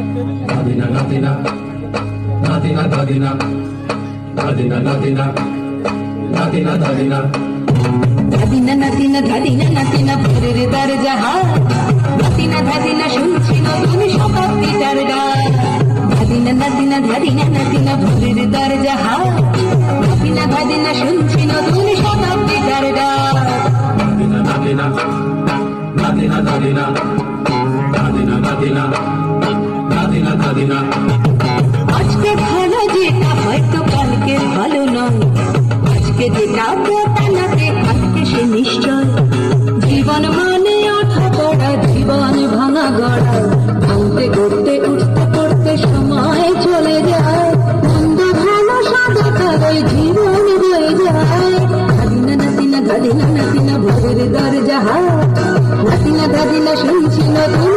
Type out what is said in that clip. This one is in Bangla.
Nadina, Nadina, Nadina, Nadina, Nadina, Nadina, Nadina, Nadina. ধাদিনা নাদিনা ধাদিনা নাদিনা ভোরের দরজা ধাদিনা ধাদিনা শুনছি নতুন শতাব্দীটার ডাক ধাদিনা নাদিনা ধাদিনা নাদিনা ভোরের দরজা ধাদিনা ধাদিনা শুনছি নতুন শতাব্দীটার ডাক Nadina, Nadina, Nadina, Nadina, Nadina, Nadina, Nadina, Nadina. আজকে ভালো যেটা হয়তো কালকের ভালো নয় আজকে যেটা তানাতে আজকে সে নিশ্চয় জীবন মানে ওঠা পড়া জীবন ভাঙা গড়া ভাঙতে গড়তে উঠতে পড়তে সময় চলে যায় মন্দ ভালো সাদা কালো জীবন হয়ে যায় ধাদিনা নাদিনা ধাদিনা নাদিনা ভোরের দরজা ধাদিনা ধাদিনা শুনছি নতুন